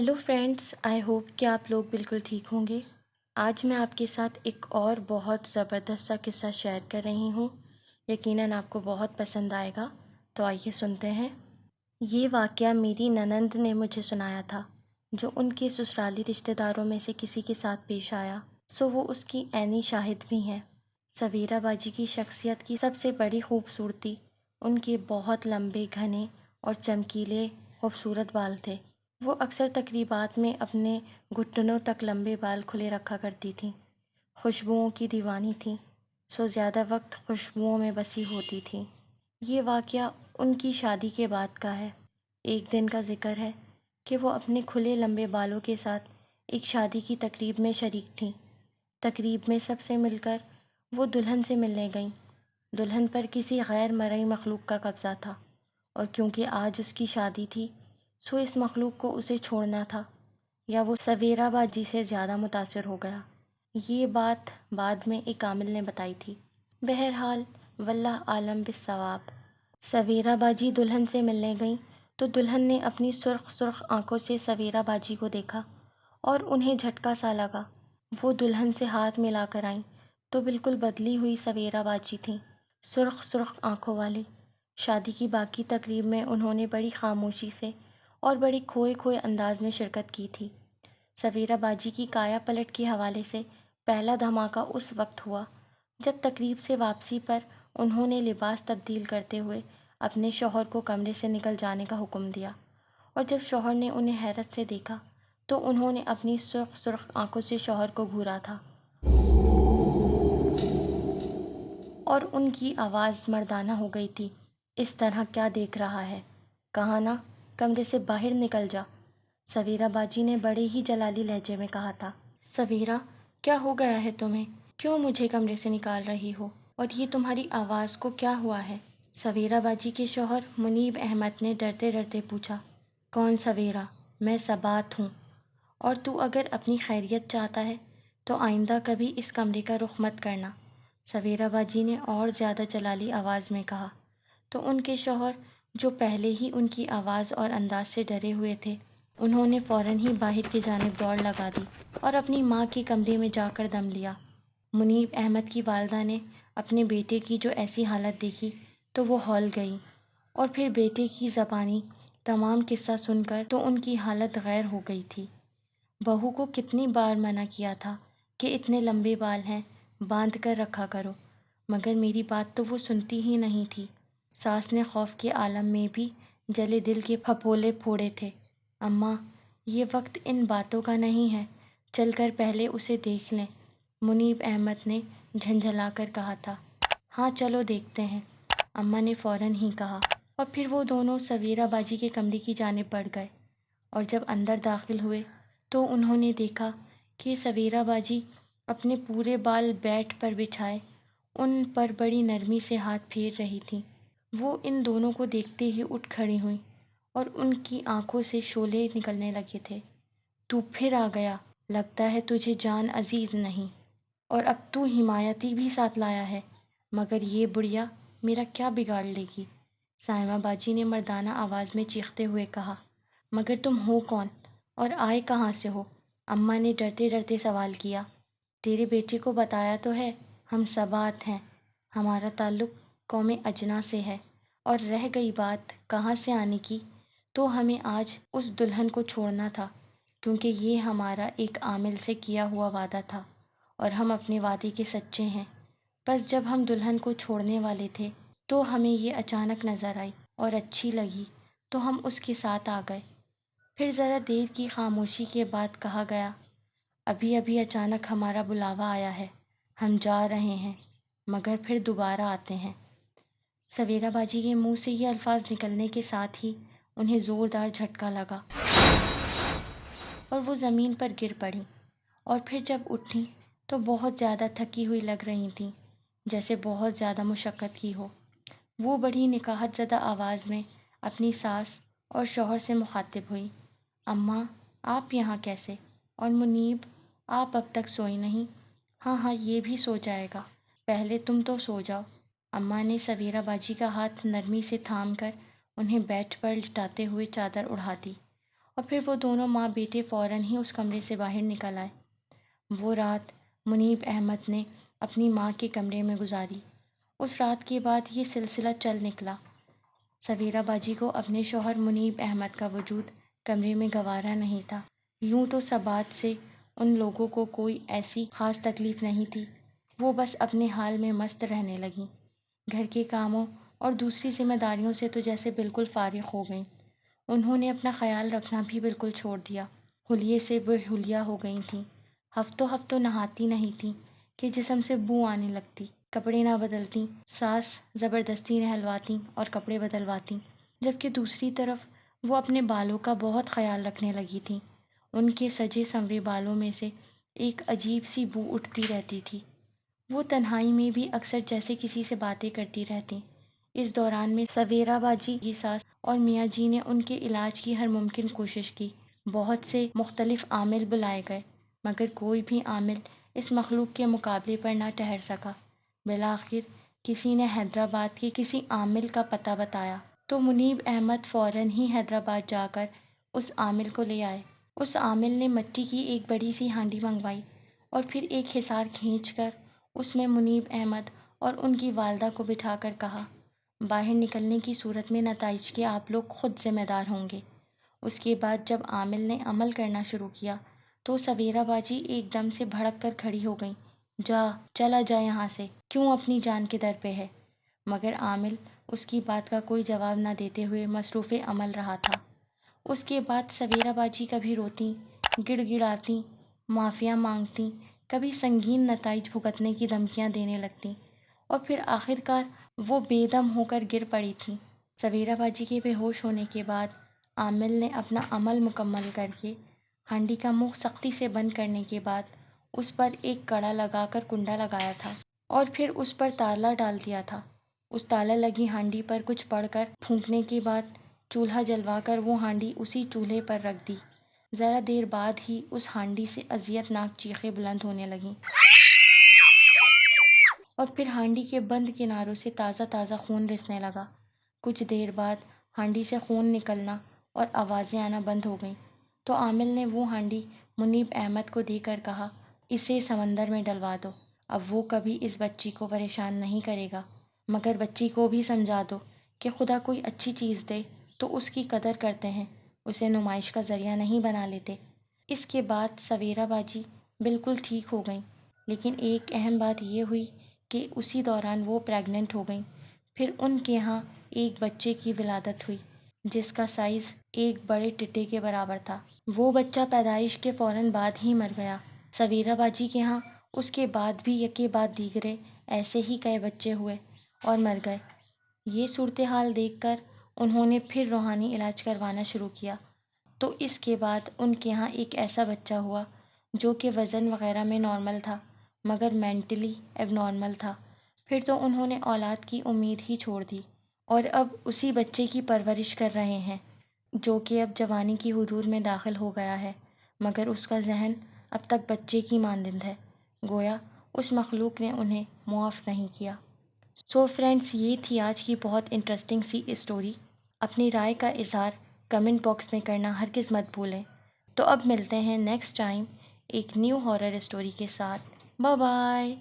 Hello friends, I hope कि आप लोग बिल्कुल ठीक होंगे। आज मैं आपके साथ एक और बहुत ज़बरदस्त सा किस्सा शेयर कर रही हूँ। यकीनन आपको बहुत पसंद आएगा। तो आइए सुनते हैं। ये वाक़या मेरी ननंद ने मुझे सुनाया था, जो उनके ससुराली रिश्तेदारों में से किसी के साथ पेश आया। सो वो उसकी ऐनी शाहिद भी हैं। सवेरा बाजी की शख्सियत की सबसे बड़ी खूबसूरती उनके बहुत लंबे, घने और चमकीले खूबसूरत बाल थे। वो अक्सर तकरीबात में अपने घुटनों तक लंबे बाल खुले रखा करती थीं। खुशबुओं की दीवानी थीं, सो ज़्यादा वक्त खुशबुओं में बसी होती थीं। ये वाक़या उनकी शादी के बाद का है। एक दिन का ज़िक्र है कि वो अपने खुले लंबे बालों के साथ एक शादी की तकरीब में शरीक थीं। तकरीब में सबसे मिलकर वो दुल्हन से मिलने गईं। दुल्हन पर किसी गैर मरई मखलूक का कब्ज़ा था, और क्योंकि आज उसकी शादी थी, सो इस मखलूक को उसे छोड़ना था, या वो सवेरा बाजी से ज़्यादा मुतासिर हो गया। ये बात बाद में एक आमिल ने बताई थी। बहरहाल वल्लाह आलम बिस्सवाब। सवेरा बाजी दुल्हन से मिलने गईं तो दुल्हन ने अपनी सुर्ख सुर्ख आंखों से सवेरा बाजी को देखा और उन्हें झटका सा लगा। वो दुल्हन से हाथ मिलाकर आईं तो बिल्कुल बदली हुई सवेरा बाजी थीं, सुर्ख सुर्ख आंखों वाली। शादी की बाकी तकरीब में उन्होंने बड़ी खामोशी से और बड़ी खोए खोए अंदाज में शिरकत की थी। सवेरा बाजी की काया पलट के हवाले से पहला धमाका उस वक्त हुआ जब तकरीब से वापसी पर उन्होंने लिबास तब्दील करते हुए अपने शौहर को कमरे से निकल जाने का हुक्म दिया, और जब शौहर ने उन्हें हैरत से देखा तो उन्होंने अपनी सुर्ख सुर्ख आंखों से शौहर को घूरा था और उनकी आवाज़ मर्दाना हो गई थी। इस तरह क्या देख रहा है? कहा ना, कमरे से बाहर निकल जा। सवेरा बाजी ने बड़े ही जलाली लहजे में कहा था। सवेरा, क्या हो गया है तुम्हें? क्यों मुझे कमरे से निकाल रही हो? और ये तुम्हारी आवाज़ को क्या हुआ है? सवेरा बाजी के शौहर मुनीब अहमद ने डरते डरते पूछा। कौन सवेरा? मैं सबात हूँ। और तू अगर अपनी खैरियत चाहता है तो आइंदा कभी इस कमरे का रुख मत करना, सवेरा बाजी ने और ज़्यादा जलाली आवाज़ में कहा। तो उनके शौहर, जो पहले ही उनकी आवाज़ और अंदाज से डरे हुए थे, उन्होंने फ़ौरन ही बाहर की जानिब दौड़ लगा दी और अपनी माँ के कमरे में जाकर दम लिया। मुनीब अहमद की वालदा ने अपने बेटे की जो ऐसी हालत देखी तो वो हौल गई, और फिर बेटे की ज़बानी तमाम किस्सा सुनकर तो उनकी हालत गैर हो गई थी। बहू को कितनी बार मना किया था कि इतने लंबे बाल हैं, बांध कर रखा करो, मगर मेरी बात तो वो सुनती ही नहीं थी। सास ने खौफ के आलम में भी जले दिल के फपोले फोड़े थे। अम्मा, ये वक्त इन बातों का नहीं है, चलकर पहले उसे देख लें, मुनीब अहमद ने झंझला कर कहा था। हाँ चलो देखते हैं, अम्मा ने फ़ौरन ही कहा, और फिर वो दोनों सवेरा बाजी के कमरे की जानिब बढ़ गए। और जब अंदर दाखिल हुए तो उन्होंने देखा कि सवेरा बाजी अपने पूरे बाल बेड पर बिछाए उन पर बड़ी नरमी से हाथ फेर रही थीं। वो इन दोनों को देखते ही उठ खड़ी हुईं और उनकी आंखों से शोले निकलने लगे थे। तू फिर आ गया, लगता है तुझे जान अजीज़ नहीं, और अब तू हिमायती भी साथ लाया है, मगर ये बुढ़िया मेरा क्या बिगाड़ लेगी? साइमा बाजी ने मर्दाना आवाज़ में चीखते हुए कहा। मगर तुम हो कौन और आए कहाँ से हो? अम्मा ने डरते डरते सवाल किया। तेरे बेटे को बताया तो है, हम सबात हैं, हमारा ताल्लुक़ कौम अजना से है। और रह गई बात कहाँ से आने की, तो हमें आज उस दुल्हन को छोड़ना था, क्योंकि ये हमारा एक आमिल से किया हुआ वादा था और हम अपने वादे के सच्चे हैं। बस जब हम दुल्हन को छोड़ने वाले थे तो हमें ये अचानक नज़र आई और अच्छी लगी, तो हम उसके साथ आ गए। फिर ज़रा देर की खामोशी के बाद कहा गया, अभी अभी अचानक हमारा बुलावा आया है, हम जा रहे हैं, मगर फिर दोबारा आते हैं। सवेरा बाजी के मुंह से ये अल्फाज निकलने के साथ ही उन्हें ज़ोरदार झटका लगा और वो ज़मीन पर गिर पड़ी, और फिर जब उठी तो बहुत ज़्यादा थकी हुई लग रही थीं, जैसे बहुत ज़्यादा मुशक्क़त की हो। वो बड़ी निकाहत ज़दा आवाज़ में अपनी सास और शौहर से मुखातिब हुई। अम्मा, आप यहाँ कैसे? और मुनीब, आप अब तक सोई नहीं? हाँ हाँ, ये भी सो जाएगा, पहले तुम तो सो जाओ। अम्मा ने सवेरा बाजी का हाथ नरमी से थाम कर उन्हें बेड पर लिटाते हुए चादर उड़ा दी, और اور پھر وہ دونوں ماں بیٹے فوراً ہی اس کمرے سے باہر نکل آئے۔ وہ رات منیب احمد نے اپنی ماں کے کمرے میں گزاری۔ اس رات کے بعد یہ سلسلہ چل نکلا۔ سویرا باجی کو اپنے شوہر منیب احمد کا وجود کمرے میں گوارا نہیں تھا۔ یوں تو سبات سے ان لوگوں کو کوئی ایسی خاص تکلیف نہیں تھی، وہ بس اپنے حال میں مست رہنے لگیں۔ گھر کے کاموں اور دوسری ذمہ داریوں سے تو جیسے بالکل فارغ ہو گئیں۔ انہوں نے اپنا خیال رکھنا بھی بالکل چھوڑ دیا۔ حلیے سے وہ حلیہ ہو گئی تھیں۔ ہفتوں نہاتی نہیں تھیں کہ جسم سے بو آنے لگتی، کپڑے نہ بدلتیں، ساس زبردستی نہلواتیں اور کپڑے بدلواتیں، جبکہ دوسری طرف وہ اپنے بالوں کا بہت خیال رکھنے لگی تھیں۔ ان کے سجے سنورے بالوں میں سے ایک عجیب سی بو اٹھتی رہتی تھی۔ وہ تنہائی میں بھی اکثر جیسے کسی سے باتیں کرتی رہتیں۔ اس دوران میں سویرا باجی کی ساس اور میاں جی نے ان کے علاج کی ہر ممکن کوشش کی۔ بہت سے مختلف عامل بلائے گئے، مگر کوئی بھی عامل اس مخلوق کے مقابلے پر نہ ٹھہر سکا۔ بالآخر کسی نے حیدرآباد کے کسی عامل کا پتہ بتایا تو منیب احمد فوراً ہی حیدرآباد جا کر اس عامل کو لے آئے۔ اس عامل نے مٹی کی ایک بڑی سی ہانڈی منگوائی اور پھر ایک حصار کھینچ کر اس میں منیب احمد اور ان کی والدہ کو بٹھا کر کہا، باہر نکلنے کی صورت میں نتائج کے آپ لوگ خود ذمہ دار ہوں گے۔ اس کے بعد جب عامل نے عمل کرنا شروع کیا تو سویرا باجی ایک دم سے بھڑک کر کھڑی ہو گئیں۔ چلا جا یہاں سے، کیوں اپنی جان کے در پہ ہے؟ مگر عامل اس کی بات کا کوئی جواب نہ دیتے ہوئے مصروف عمل رہا تھا۔ اس کے بعد سویرا باجی کبھی روتیں، گڑ گڑاتیں، معافیاں مانگتیں، کبھی سنگین نتائج بھگتنے کی دھمکیاں دینے لگتیں، اور پھر آخرکار وہ بے دم ہو کر گر پڑی تھیں۔ سویرا باجی کے بے ہوش ہونے کے بعد عامل نے اپنا عمل مکمل کر کے ہانڈی کا منہ سختی سے بند کرنے کے بعد اس پر ایک کڑا لگا کر کنڈا لگایا تھا اور پھر اس پر تالا ڈال دیا تھا۔ اس تالا لگی ہانڈی پر کچھ پڑھ کر پھونکنے کے بعد چولہا جلوا کر وہ ہانڈی اسی چولہے پر رکھ دی۔ ذرا دیر بعد ہی اس ہانڈی سے اذیت ناک چیخیں بلند ہونے لگیں اور پھر ہانڈی کے بند کناروں سے تازہ تازہ خون رسنے لگا۔ کچھ دیر بعد ہانڈی سے خون نکلنا اور آوازیں آنا بند ہو گئیں تو عامل نے وہ ہانڈی منیب احمد کو دے کر کہا، اسے سمندر میں ڈلوا دو، اب وہ کبھی اس بچی کو پریشان نہیں کرے گا، مگر بچی کو بھی سمجھا دو کہ خدا کوئی اچھی چیز دے تو اس کی قدر کرتے ہیں، اسے نمائش کا ذریعہ نہیں بنا لیتے۔ اس کے بعد سویرا باجی بالکل ٹھیک ہو گئیں، لیکن ایک اہم بات یہ ہوئی کہ اسی دوران وہ پریگننٹ ہو گئیں۔ پھر ان کے ہاں ایک بچے کی ولادت ہوئی جس کا سائز ایک بڑے ٹٹے کے برابر تھا۔ وہ بچہ پیدائش کے فوراً بعد ہی مر گیا۔ سویرا باجی کے ہاں اس کے بعد بھی یکے بعد دیگرے ایسے ہی کئی بچے ہوئے اور مر گئے۔ یہ صورتحال دیکھ کر انہوں نے پھر روحانی علاج کروانا شروع کیا تو اس کے بعد ان کے ہاں ایک ایسا بچہ ہوا جو کہ وزن وغیرہ میں نارمل تھا مگر مینٹلی ایب نارمل تھا۔ پھر تو انہوں نے اولاد کی امید ہی چھوڑ دی اور اب اسی بچے کی پرورش کر رہے ہیں جو کہ اب جوانی کی حدود میں داخل ہو گیا ہے، مگر اس کا ذہن اب تک بچے کی مانند ہے، گویا اس مخلوق نے انہیں معاف نہیں کیا۔ سو فرینڈز، یہ تھی آج کی بہت انٹرسٹنگ سی اسٹوری۔ اپنی رائے کا اظہار کمنٹ باکس میں کرنا ہرگز مت بھولیں۔ تو اب ملتے ہیں نیکسٹ ٹائم ایک نیو ہارر اسٹوری کے ساتھ۔ Bye bye.